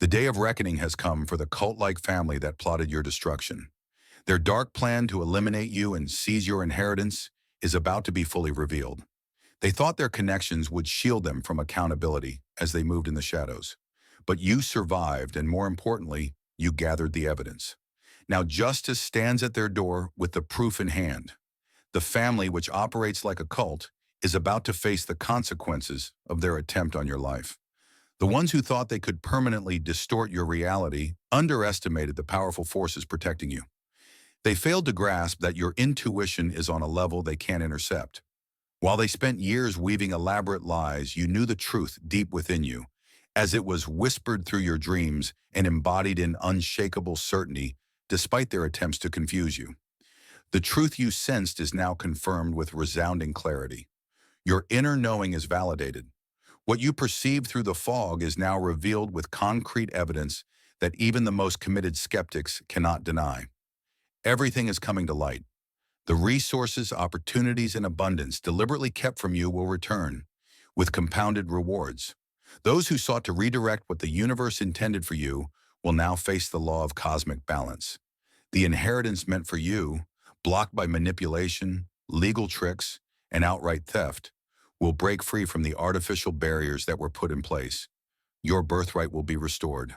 The day of reckoning has come for the cult-like family that plotted your destruction. Their dark plan to eliminate you and seize your inheritance is about to be fully revealed. They thought their connections would shield them from accountability as they moved in the shadows. But you survived, and more importantly, you gathered the evidence. Now justice stands at their door with the proof in hand. The family, which operates like a cult, is about to face the consequences of their attempt on your life. The ones who thought they could permanently distort your reality underestimated the powerful forces protecting you. They failed to grasp that your intuition is on a level they can't intercept. While they spent years weaving elaborate lies, you knew the truth deep within you, as it was whispered through your dreams and embodied in unshakable certainty, despite their attempts to confuse you. The truth you sensed is now confirmed with resounding clarity. Your inner knowing is validated. What you perceived through the fog is now revealed with concrete evidence that even the most committed skeptics cannot deny. Everything is coming to light. The resources, opportunities, and abundance deliberately kept from you will return, with compounded rewards. Those who sought to redirect what the universe intended for you will now face the law of cosmic balance. The inheritance meant for you, blocked by manipulation, legal tricks, and outright theft, will break free from the artificial barriers that were put in place. Your birthright will be restored.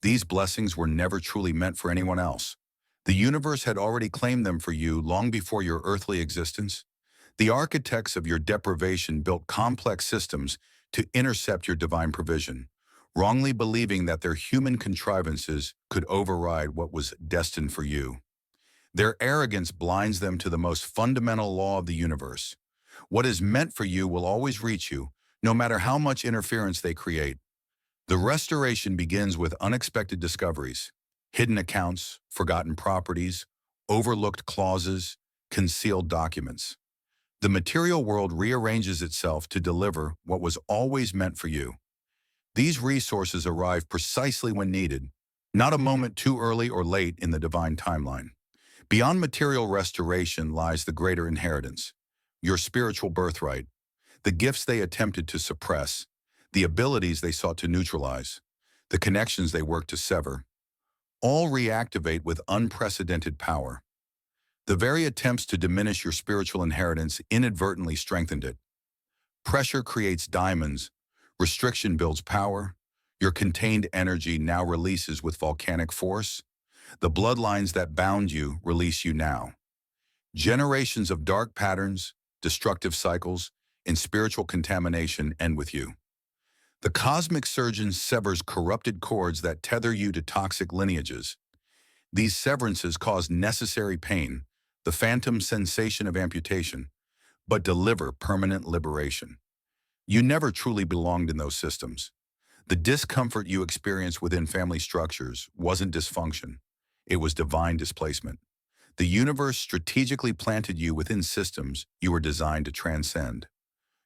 These blessings were never truly meant for anyone else. The universe had already claimed them for you long before your earthly existence. The architects of your deprivation built complex systems to intercept your divine provision, wrongly believing that their human contrivances could override what was destined for you. Their arrogance blinds them to the most fundamental law of the universe. What is meant for you will always reach you, no matter how much interference they create. The restoration begins with unexpected discoveries: hidden accounts, forgotten properties, overlooked clauses, concealed documents. The material world rearranges itself to deliver what was always meant for you. These resources arrive precisely when needed, not a moment too early or late in the divine timeline. Beyond material restoration lies the greater inheritance, your spiritual birthright, the gifts they attempted to suppress, the abilities they sought to neutralize, the connections they worked to sever. All reactivate with unprecedented power. The very attempts to diminish your spiritual inheritance inadvertently strengthened it. Pressure creates diamonds, restriction builds power, your contained energy now releases with volcanic force. The bloodlines that bound you release you now. Generations of dark patterns, destructive cycles, and spiritual contamination end with you. The cosmic surgeon severs corrupted cords that tether you to toxic lineages. These severances cause necessary pain, the phantom sensation of amputation, but deliver permanent liberation. You never truly belonged in those systems. The discomfort you experienced within family structures wasn't dysfunction. It was divine displacement. The universe strategically planted you within systems you were designed to transcend.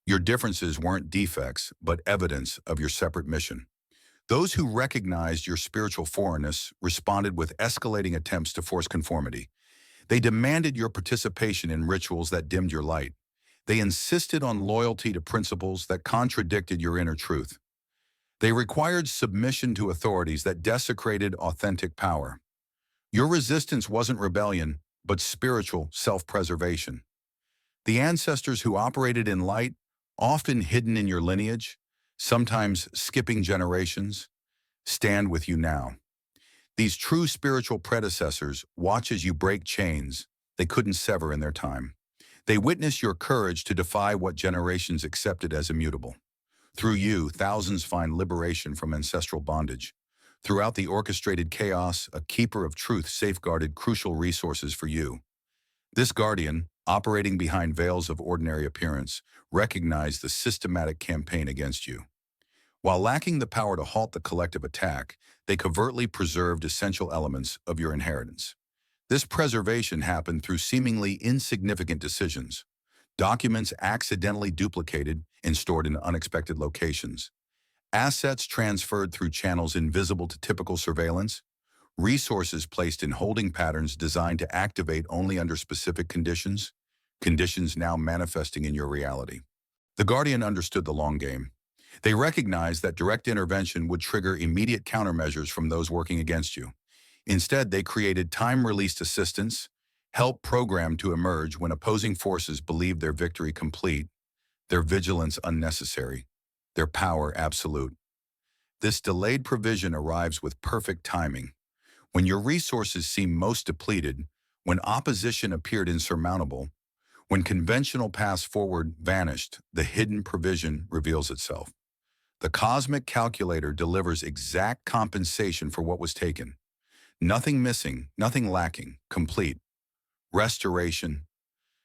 Your differences weren't defects, but evidence of your separate mission. Those who recognized your spiritual foreignness responded with escalating attempts to force conformity. They demanded your participation in rituals that dimmed your light. They insisted on loyalty to principles that contradicted your inner truth. They required submission to authorities that desecrated authentic power. Your resistance wasn't rebellion, but spiritual self-preservation. The ancestors who operated in light, often hidden in your lineage, sometimes skipping generations, stand with you now. These true spiritual predecessors watch as you break chains they couldn't sever in their time. They witness your courage to defy what generations accepted as immutable. Through you, thousands find liberation from ancestral bondage. Throughout the orchestrated chaos, a keeper of truth safeguarded crucial resources for you. This guardian, operating behind veils of ordinary appearance, recognized the systematic campaign against you. While lacking the power to halt the collective attack, they covertly preserved essential elements of your inheritance. This preservation happened through seemingly insignificant decisions: documents accidentally duplicated and stored in unexpected locations, assets transferred through channels invisible to typical surveillance, resources placed in holding patterns designed to activate only under specific conditions now manifesting in your reality. The Guardian understood the long game. They recognized that direct intervention would trigger immediate countermeasures from those working against you. Instead, they created time-released assistance, help programmed to emerge when opposing forces believed their victory complete, their vigilance unnecessary, their power absolute. This delayed provision arrives with perfect timing. When your resources seem most depleted, when opposition appeared insurmountable, when conventional paths forward vanished, the hidden provision reveals itself. The cosmic calculator delivers exact compensation for what was taken. Nothing missing, nothing lacking, complete. Restoration.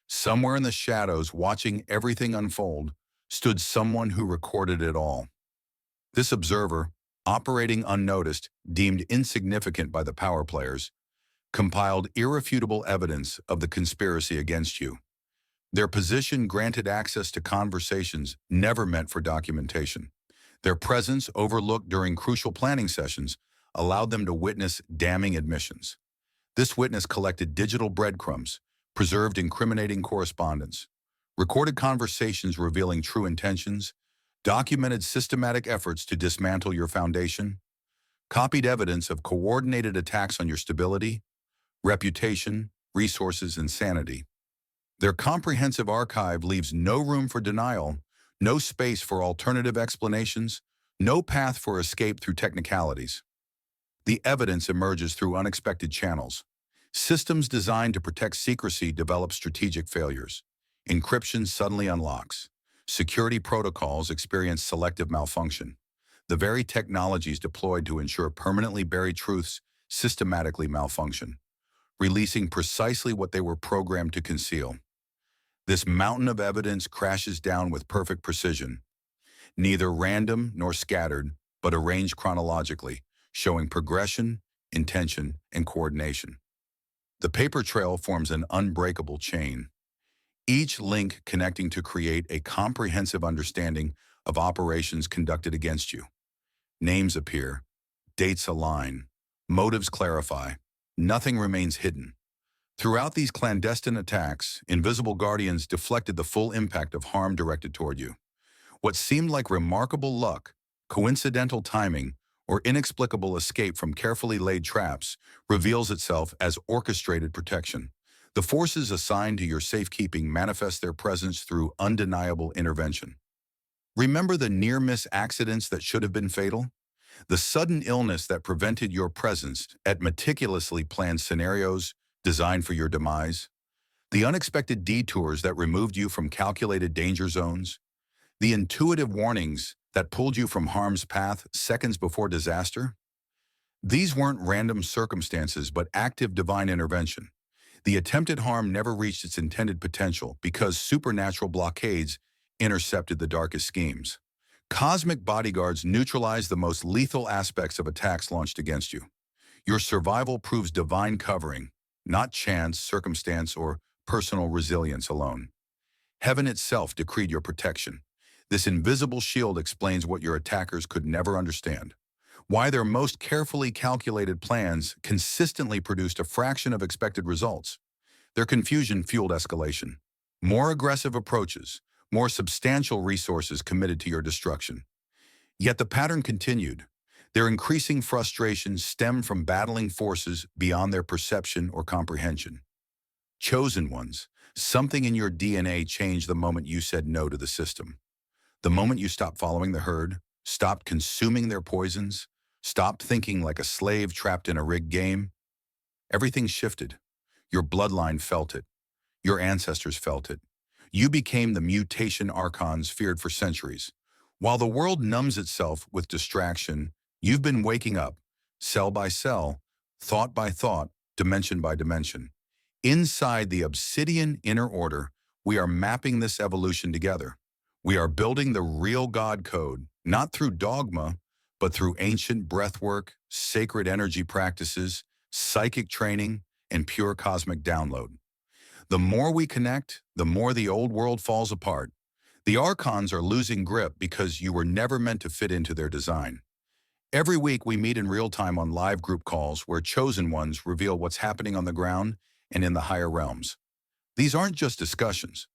Somewhere in the shadows, watching everything unfold, stood someone who recorded it all. This observer, operating unnoticed, deemed insignificant by the power players, compiled irrefutable evidence of the conspiracy against you. Their position granted access to conversations never meant for documentation. Their presence, overlooked during crucial planning sessions, allowed them to witness damning admissions. This witness collected digital breadcrumbs, preserved incriminating correspondence, recorded conversations revealing true intentions, documented systematic efforts to dismantle your foundation, copied evidence of coordinated attacks on your stability, reputation, resources, and sanity. Their comprehensive archive leaves no room for denial, no space for alternative explanations, no path for escape through technicalities. The evidence emerges through unexpected channels. Systems designed to protect secrecy develop strategic failures. Encryption suddenly unlocks. Security protocols experience selective malfunction. The very technologies deployed to ensure permanently buried truths systematically malfunction, releasing precisely what they were programmed to conceal. This mountain of evidence crashes down with perfect precision, neither random nor scattered, but arranged chronologically, showing progression, intention, and coordination. The paper trail forms an unbreakable chain, each link connecting to create a comprehensive understanding of operations conducted against you. Names appear, dates align, motives clarify, nothing remains hidden. Throughout these clandestine attacks, invisible guardians deflected the full impact of harm directed toward you. What seemed like remarkable luck, coincidental timing, or inexplicable escape from carefully laid traps reveals itself as orchestrated protection. The forces assigned to your safekeeping manifest their presence through undeniable intervention. Remember the near-miss accidents that should have been fatal? The sudden illness that prevented your presence at meticulously planned scenarios designed for your demise? The unexpected detours that removed you from calculated danger zones? The intuitive warnings that pulled you from harm's path seconds before disaster? These weren't random circumstances, but active divine intervention. The attempted harm never reached its intended potential because supernatural blockades intercepted the darkest schemes. Cosmic bodyguards neutralize the most lethal aspects of attacks launched against you. Your survival proves divine covering, not chance, circumstance, or personal resilience alone. Heaven itself decreed your protection. This invisible shield explains what your attackers could never understand. Why their most carefully calculated plans consistently produced a fraction of expected results. Their confusion fueled escalation. More aggressive approaches, more substantial resources committed to your destruction. Yet the pattern continued. Their increasing frustration stemmed from battling forces beyond their perception or comprehension. Chosen ones, something in your DNA changed the moment you said no to the system. The moment you stopped following the herd, stopped consuming their poisons, stopped thinking like a slave trapped in a rigged game, everything shifted. Your bloodline felt it. Your ancestors felt it. You became the mutation archons feared for centuries. While the world numbs itself with distraction, you've been waking up, cell by cell, thought by thought, dimension by dimension. Inside the obsidian inner order, we are mapping this evolution together. We are building the real God code, not through dogma, but through ancient breathwork, sacred energy practices, psychic training, and pure cosmic download. The more we connect, the more the old world falls apart. The archons are losing grip because you were never meant to fit into their design. Every week we meet in real time on live group calls where chosen ones reveal what's happening on the ground and in the higher realms. These aren't just discussions.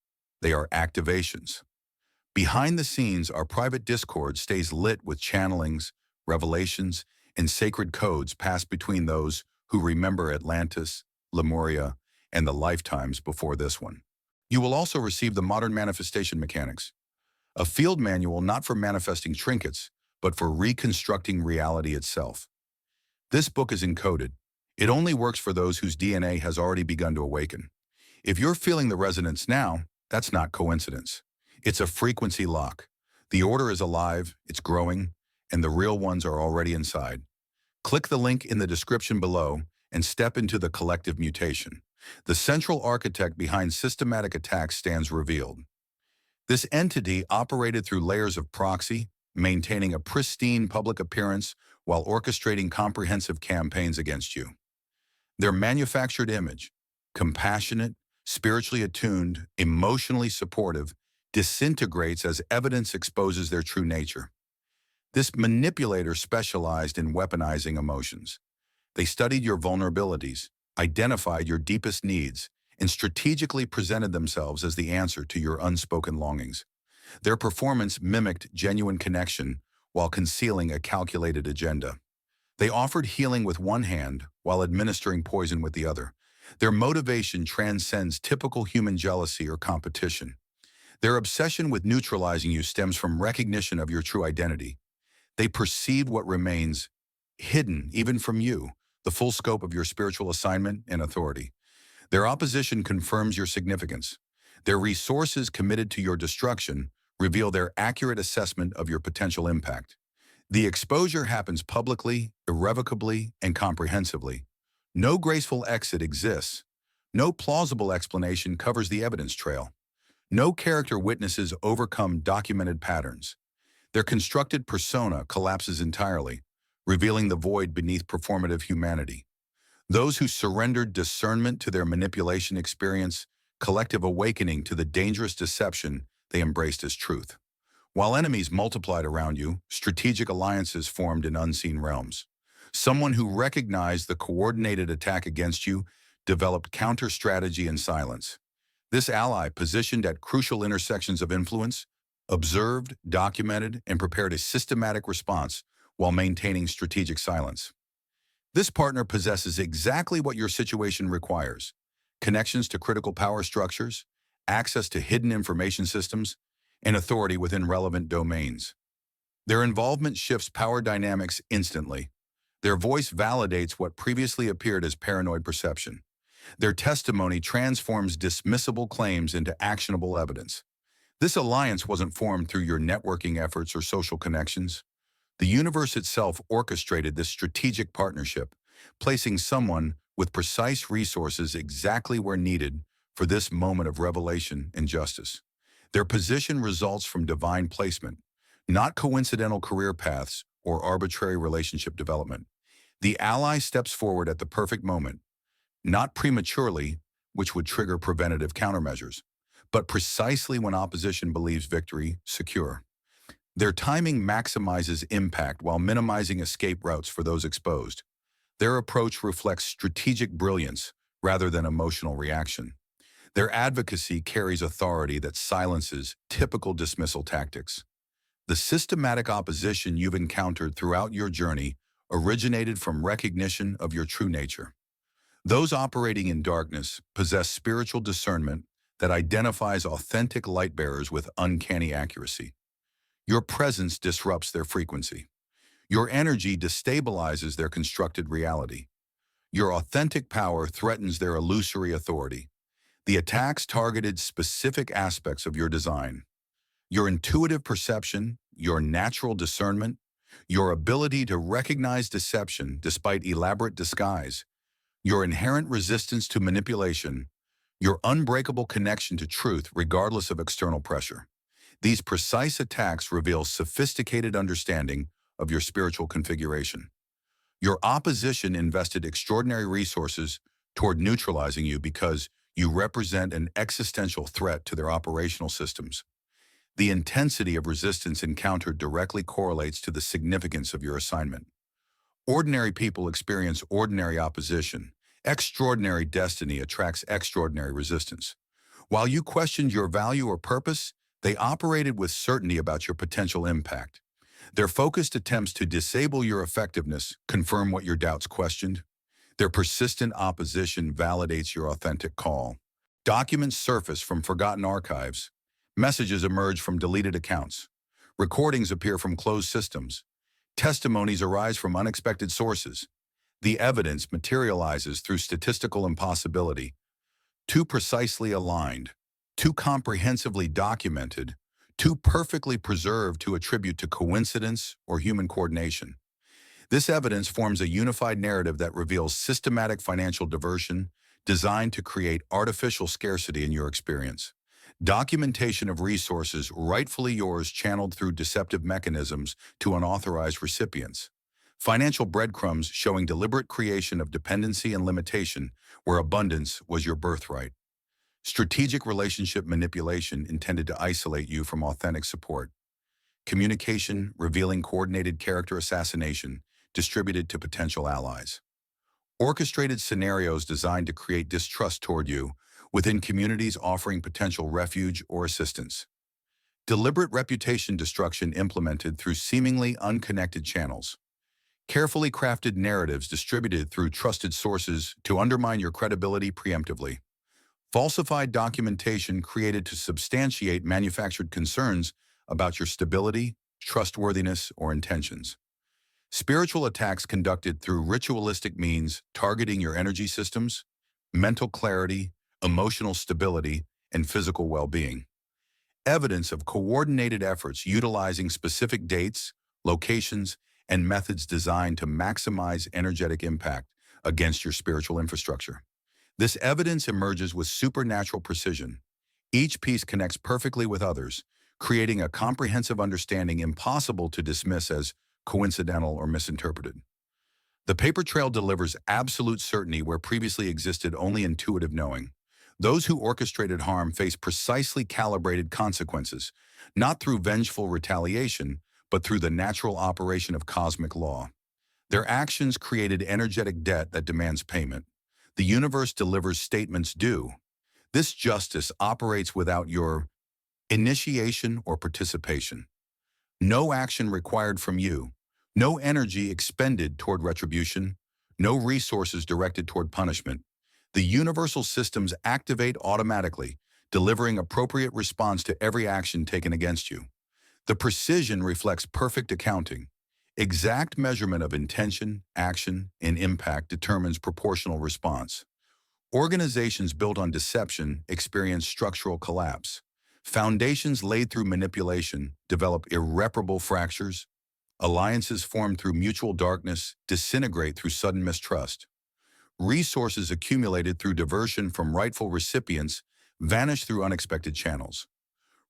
They are activations. Behind the scenes, our private Discord stays lit with channelings, revelations, and sacred codes passed between those who remember Atlantis, Lemuria, and the lifetimes before this one. You will also receive the Modern Manifestation Mechanics, a field manual not for manifesting trinkets, but for reconstructing reality itself. This book is encoded. It only works for those whose DNA has already begun to awaken. If you're feeling the resonance now, that's not coincidence. It's a frequency lock. The order is alive, it's growing, and the real ones are already inside. Click the link in the description below and step into the collective mutation. The central architect behind systematic attacks stands revealed. This entity operated through layers of proxy, maintaining a pristine public appearance while orchestrating comprehensive campaigns against you. Their manufactured image, compassionate, spiritually attuned, emotionally supportive, disintegrates as evidence exposes their true nature. This manipulator specialized in weaponizing emotions. They studied your vulnerabilities, identified your deepest needs, and strategically presented themselves as the answer to your unspoken longings. Their performance mimicked genuine connection while concealing a calculated agenda. They offered healing with one hand while administering poison with the other. Their motivation transcends typical human jealousy or competition. Their obsession with neutralizing you stems from recognition of your true identity. They perceive what remains hidden even from you, the full scope of your spiritual assignment and authority. Their opposition confirms your significance. Their resources committed to your destruction reveal their accurate assessment of your potential impact. The exposure happens publicly, irrevocably, and comprehensively. No graceful exit exists. No plausible explanation covers the evidence trail. No character witnesses overcome documented patterns. Their constructed persona collapses entirely, revealing the void beneath performative humanity. Those who surrendered discernment to their manipulation experience collective awakening to the dangerous deception they embraced as truth. While enemies multiplied around you, strategic alliances formed in unseen realms. Someone who recognized the coordinated attack against you developed counter-strategy in silence. This ally, positioned at crucial intersections of influence, observed, documented, and prepared a systematic response while maintaining strategic silence. This partner possesses exactly what your situation requires: connections to critical power structures, access to hidden information systems, and authority within relevant domains. Their involvement shifts power dynamics instantly. Their voice validates what previously appeared as paranoid perception. Their testimony transforms dismissible claims into actionable evidence. This alliance wasn't formed through your networking efforts or social connections. The universe itself orchestrated this strategic partnership, placing someone with precise resources exactly where needed for this moment of revelation and justice. Their position results from divine placement, not coincidental career paths or arbitrary relationship development. The ally steps forward at the perfect moment, not prematurely, which would trigger preventative countermeasures, but precisely when opposition believes victory secure. Their timing maximizes impact while minimizing escape routes for those exposed. Their approach reflects strategic brilliance rather than emotional reaction. Their advocacy carries authority that silences typical dismissal tactics. The systematic opposition you've encountered throughout your journey originated from recognition of your true nature. Those operating in darkness possess spiritual discernment that identifies authentic light bearers with uncanny accuracy. Your presence disrupts their frequency. Your energy destabilizes their constructed reality. Your authentic power threatens their illusory authority. The attacks targeted specific aspects of your design. Your intuitive perception, your natural discernment, your ability to recognize deception despite elaborate disguise, your inherent resistance to manipulation, your unbreakable connection to truth regardless of external pressure. These precise attacks reveal sophisticated understanding of your spiritual configuration. Your opposition invested extraordinary resources toward neutralizing you because you represent an existential threat to their operational systems. The intensity of resistance encountered directly correlates to the significance of your assignment. Ordinary people experience ordinary opposition. Extraordinary destiny attracts extraordinary resistance. While you questioned your value or purpose, They operated with certainty about your potential impact. Their focused attempts to disable your effectiveness confirm what your doubts questioned. Their persistent opposition validates your authentic call. Documents surface from forgotten archives. Messages emerge from deleted accounts. Recordings appear from closed systems. Testimonies arise from unexpected sources. The evidence materializes through statistical impossibility, too precisely aligned, too comprehensively documented, too perfectly preserved to attribute to coincidence or human coordination. This evidence forms a unified narrative that reveals systematic financial diversion designed to create artificial scarcity in your experience. Documentation of resources rightfully yours channeled through deceptive mechanisms to unauthorized recipients. Financial breadcrumbs showing deliberate creation of dependency and limitation where abundance was your birthright. Strategic relationship manipulation intended to isolate you from authentic support. Communication revealing coordinated character assassination distributed to potential allies. Orchestrated scenarios designed to create distrust toward you within communities offering potential refuge or assistance. Deliberate reputation destruction implemented through seemingly unconnected channels. Carefully crafted narratives distributed through trusted sources to undermine your credibility preemptively. Falsified documentation created to substantiate manufactured concerns about your stability, trustworthiness, or intentions. Spiritual attacks conducted through ritualistic means targeting your energy systems, mental clarity, emotional stability, and physical well-being. Evidence of coordinated efforts utilizing specific dates, locations, and methods designed to maximize energetic impact against your spiritual infrastructure. This evidence emerges with supernatural precision. Each piece connects perfectly with others, creating a comprehensive understanding impossible to dismiss as coincidental or misinterpreted. The paper trail delivers absolute certainty where previously existed only intuitive knowing. Those who orchestrated harm face precisely calibrated consequences, not through vengeful retaliation, but through the natural operation of cosmic law. Their actions created energetic debt that demands payment. The universe delivers statements due. This justice operates without your initiation or participation. No action required from you, no energy expended toward retribution, no resources directed toward punishment. The universal systems activate automatically, delivering appropriate response to every action taken against you. The precision reflects perfect accounting. Exact measurement of intention, action, and impact determines proportional response. Organizations built on deception experience structural collapse. Foundations laid through manipulation develop irreparable fractures. Alliances formed through mutual darkness disintegrate through sudden mistrust. Resources accumulated through diversion from rightful recipients vanish through unexpected channels.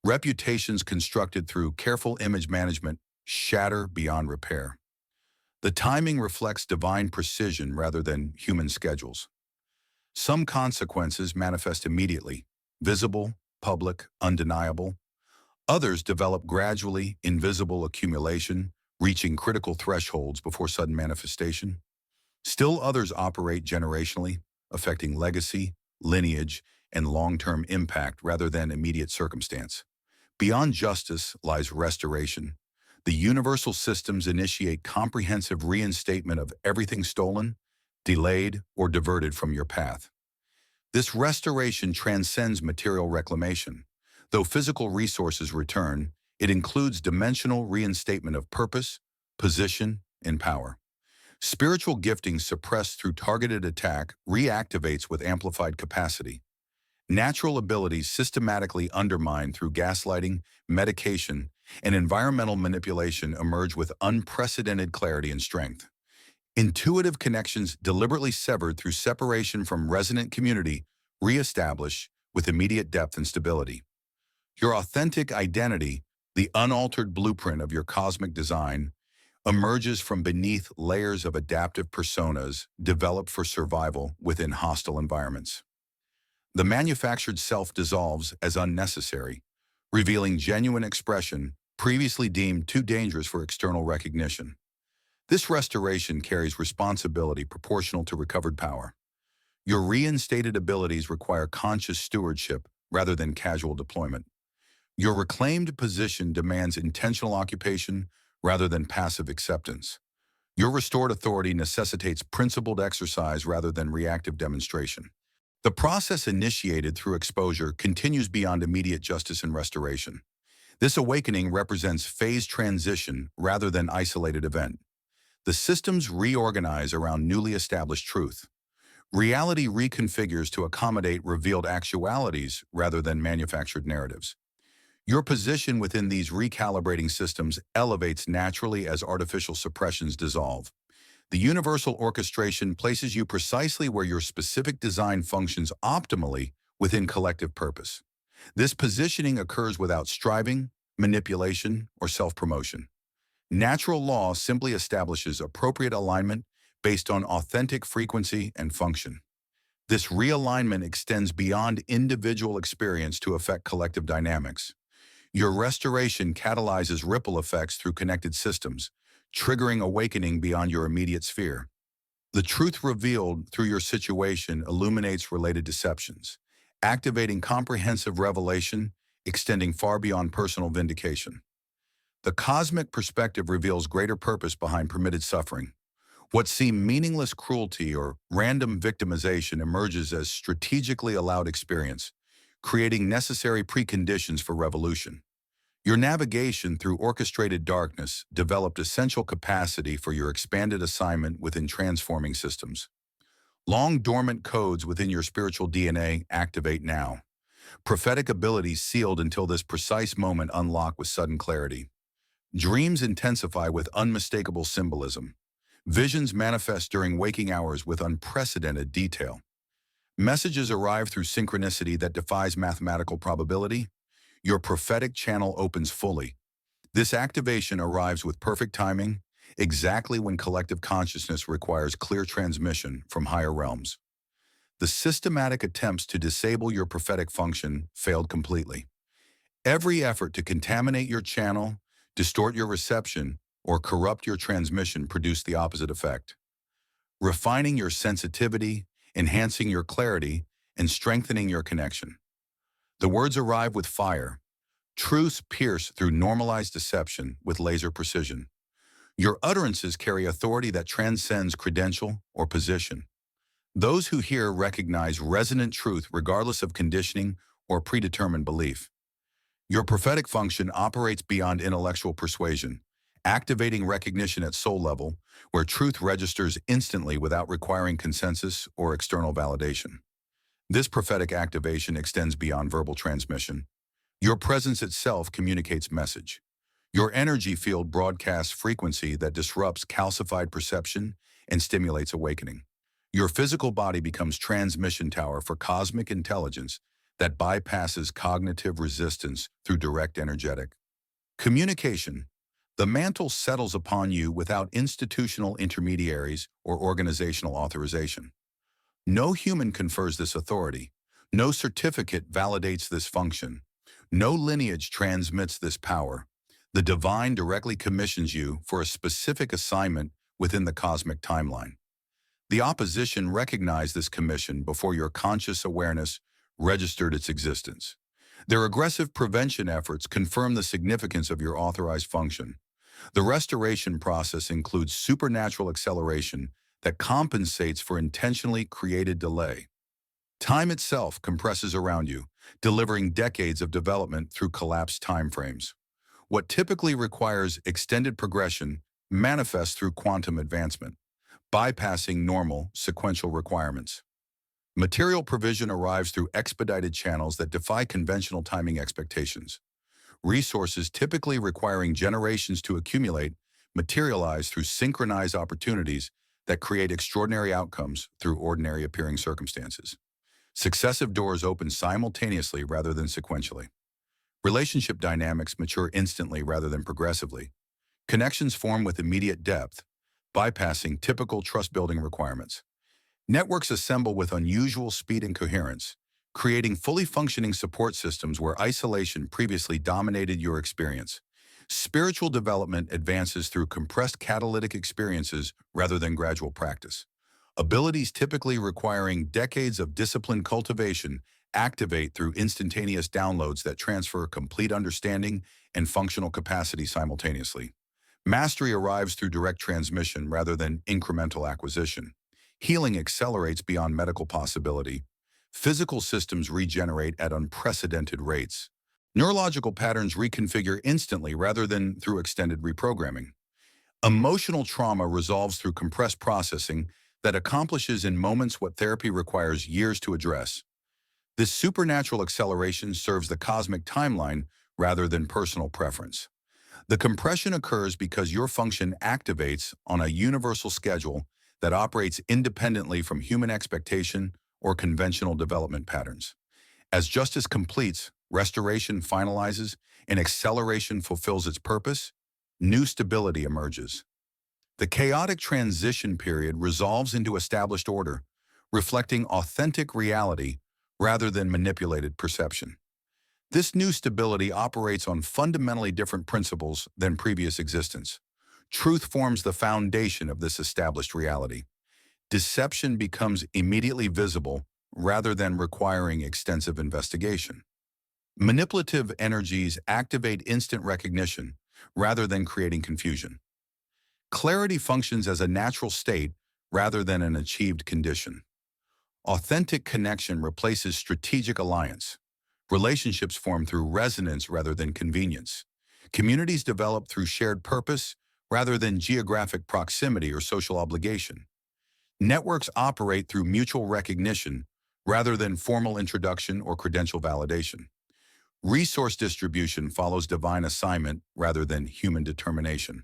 Reputations constructed through careful image management shatter beyond repair. The timing reflects divine precision rather than human schedules. Some consequences manifest immediately, visible, public, undeniable. Others develop gradually, invisible accumulation, reaching critical thresholds before sudden manifestation. Still others operate generationally, affecting legacy, lineage, and long-term impact rather than immediate circumstance. Beyond justice lies restoration. The universal systems initiate comprehensive reinstatement of everything stolen, delayed, or diverted from your path. This restoration transcends material reclamation. Though physical resources return, it includes dimensional reinstatement of purpose, position, and power. Spiritual gifting suppressed through targeted attack reactivates with amplified capacity. Natural abilities systematically undermined through gaslighting, medication, and environmental manipulation emerge with unprecedented clarity and strength. Intuitive connections deliberately severed through separation from resonant community reestablish with immediate depth and stability. Your authentic identity, the unaltered blueprint of your cosmic design, emerges from beneath layers of adaptive personas developed for survival within hostile environments. The manufactured self dissolves as unnecessary, revealing genuine expression previously deemed too dangerous for external recognition. This restoration carries responsibility proportional to recovered power. Your reinstated abilities require conscious stewardship rather than casual deployment. Your reclaimed position demands intentional occupation rather than passive acceptance. Your restored authority necessitates principled exercise rather than reactive demonstration. The process initiated through exposure continues beyond immediate justice and restoration. This awakening represents phased transition rather than isolated event. The systems reorganize around newly established truth. Reality reconfigures to accommodate revealed actualities rather than manufactured narratives. Your position within these recalibrating systems elevates naturally as artificial suppressions dissolve. The universal orchestration places you precisely where your specific design functions optimally within collective purpose. This positioning occurs without striving, manipulation, or self-promotion. Natural law simply establishes appropriate alignment based on authentic frequency and function. This realignment extends beyond individual experience to affect collective dynamics. Your restoration catalyzes ripple effects through connected systems, triggering awakening beyond your immediate sphere. The truth revealed through your situation illuminates related deceptions, activating comprehensive revelation, extending far beyond personal vindication. The cosmic perspective reveals greater purpose behind permitted suffering. What seemed meaningless cruelty or random victimization emerges as strategically allowed experience, creating necessary preconditions for revolution. Your navigation through orchestrated darkness developed essential capacity for your expanded assignment within transforming systems. Long dormant codes within your spiritual DNA activate now. Prophetic abilities sealed until this precise moment unlock with sudden clarity. Dreams intensify with unmistakable symbolism. Visions manifest during waking hours with unprecedented detail. Messages arrive through synchronicity that defies mathematical probability. Your prophetic channel opens fully. This activation arrives with perfect timing, exactly when collective consciousness requires clear transmission from higher realms. The systematic attempts to disable your prophetic function failed completely. Every effort to contaminate your channel, distort your reception, or corrupt your transmission produced the opposite effect. Refining your sensitivity, enhancing your clarity, and strengthening your connection. The words arrive with fire. Truths pierce through normalized deception with laser precision. Your utterances carry authority that transcends credential or position. Those who hear recognize resonant truth regardless of conditioning or predetermined belief. Your prophetic function operates beyond intellectual persuasion, activating recognition at soul level, where truth registers instantly without requiring consensus or external validation. This prophetic activation extends beyond verbal transmission. Your presence itself communicates message. Your energy field broadcasts frequency that disrupts calcified perception and stimulates awakening. Your physical body becomes transmission tower for cosmic intelligence that bypasses cognitive resistance through direct energetic communication. The mantle settles upon you without institutional intermediaries or organizational authorization. No human confers this authority. No certificate validates this function. No lineage transmits this power. The divine directly commissions you for a specific assignment within the cosmic timeline. The opposition recognized this commission before your conscious awareness registered its existence. Their aggressive prevention efforts confirm the significance of your authorized function. The restoration process includes supernatural acceleration that compensates for intentionally created delay. Time itself compresses around you, delivering decades of development through collapsed timeframes. What typically requires extended progression manifests through quantum advancement, bypassing normal, sequential requirements. Material provision arrives through expedited channels that defy conventional timing expectations. Resources typically requiring generations to accumulate materialize through synchronized opportunities that create extraordinary outcomes through ordinary appearing circumstances. Successive doors open simultaneously rather than sequentially. Relationship dynamics mature instantly rather than progressively. Connections form with immediate depth, bypassing typical trust-building requirements. Networks assemble with unusual speed and coherence, creating fully functioning support systems where isolation previously dominated your experience. Spiritual development advances through compressed catalytic experiences rather than gradual practice. Abilities typically requiring decades of disciplined cultivation activate through instantaneous downloads that transfer complete understanding and functional capacity simultaneously. Mastery arrives through direct transmission rather than incremental acquisition. Healing accelerates beyond medical possibility. Physical systems regenerate at unprecedented rates. Neurological patterns reconfigure instantly rather than through extended reprogramming. Emotional trauma resolves through compressed processing that accomplishes in moments what therapy requires years to address. This supernatural acceleration serves the cosmic timeline rather than personal preference. The compression occurs because your function activates on a universal schedule that operates independently from human expectation or conventional development patterns. As justice completes, restoration finalizes, and acceleration fulfills its purpose, new stability emerges. The chaotic transition period resolves into established order, reflecting authentic reality rather than manipulated perception. This new stability operates on fundamentally different principles than previous existence. Truth forms the foundation of this established reality. Deception becomes immediately visible rather than requiring extensive investigation. Manipulative energies activate instant recognition rather than creating confusion. Clarity functions as a natural state rather than an achieved condition. Authentic connection replaces strategic alliance. Relationships form through resonance rather than convenience. Communities develop through shared purpose rather than geographic proximity or social obligation. Networks operate through mutual recognition rather than formal introduction or credential validation. Resource distribution follows divine assignment rather than human determination.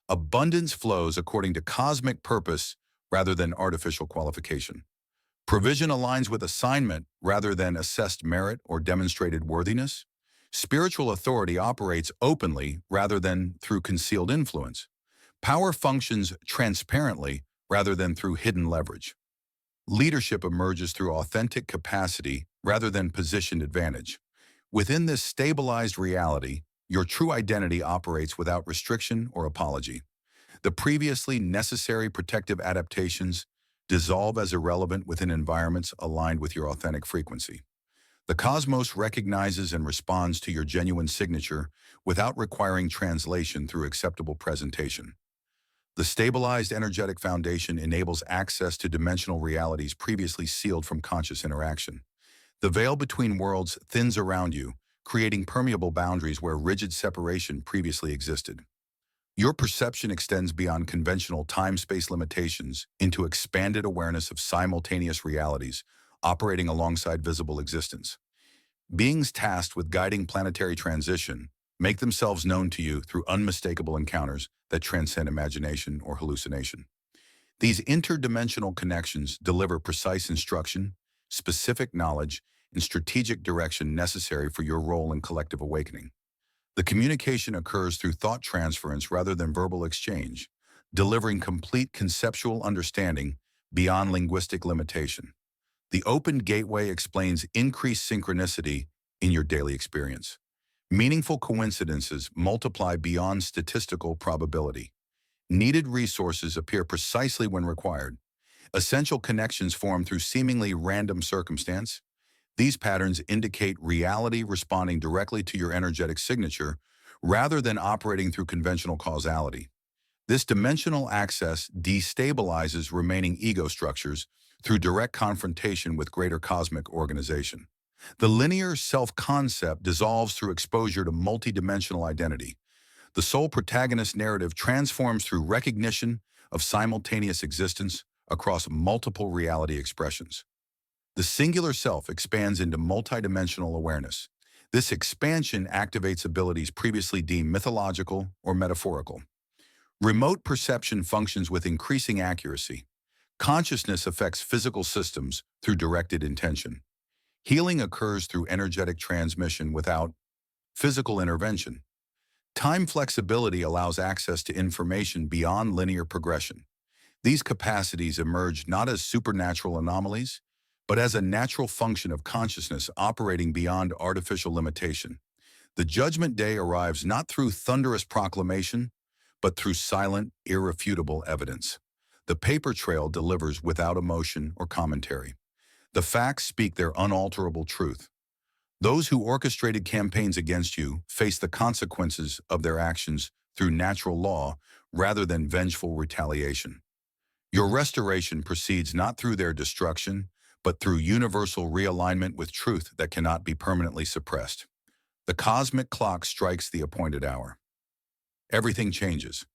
Abundance flows according to cosmic purpose rather than artificial qualification. Provision aligns with assignment rather than assessed merit or demonstrated worthiness. Spiritual authority operates openly rather than through concealed influence. Power functions transparently rather than through hidden leverage. Leadership emerges through authentic capacity rather than positioned advantage. Within this stabilized reality, your true identity operates without restriction or apology. The previously necessary protective adaptations dissolve as irrelevant within environments aligned with your authentic frequency. The cosmos recognizes and responds to your genuine signature without requiring translation through acceptable presentation. The stabilized energetic foundation enables access to dimensional realities previously sealed from conscious interaction. The veil between worlds thins around you, creating permeable boundaries where rigid separation previously existed. Your perception extends beyond conventional time-space limitations into expanded awareness of simultaneous realities operating alongside visible existence. Beings tasked with guiding planetary transition make themselves known to you through unmistakable encounters that transcend imagination or hallucination. These interdimensional connections deliver precise instruction, specific knowledge, and strategic direction necessary for your role in collective awakening. The communication occurs through thought transference rather than verbal exchange, delivering complete conceptual understanding beyond linguistic limitation. The open gateway explains increased synchronicity in your daily experience. Meaningful coincidences multiply beyond statistical probability. Needed resources appear precisely when required. Essential connections form through seemingly random circumstance. These patterns indicate reality responding directly to your energetic signature rather than operating through conventional causality. This dimensional access destabilizes remaining ego structures through direct confrontation with greater cosmic organization. The linear self-concept dissolves through exposure to multidimensional identity. The sole protagonist narrative transforms through recognition of simultaneous existence across multiple reality expressions. The singular self expands into multidimensional awareness. This expansion activates abilities previously deemed mythological or metaphorical. Remote perception functions with increasing accuracy. Consciousness affects physical systems through directed intention. Healing occurs through energetic transmission without physical intervention. Time flexibility allows access to information beyond linear progression. These capacities emerge not as supernatural anomalies, but as a natural function of consciousness operating beyond artificial limitation. The judgment day arrives not through thunderous proclamation, but through silent, irrefutable evidence. The paper trail delivers without emotion or commentary. The facts speak their unalterable truth. Those who orchestrated campaigns against you face the consequences of their actions through natural law rather than vengeful retaliation. Your restoration proceeds not through their destruction, but through universal realignment with truth that cannot be permanently suppressed. The cosmic clock strikes the appointed hour. Everything changes.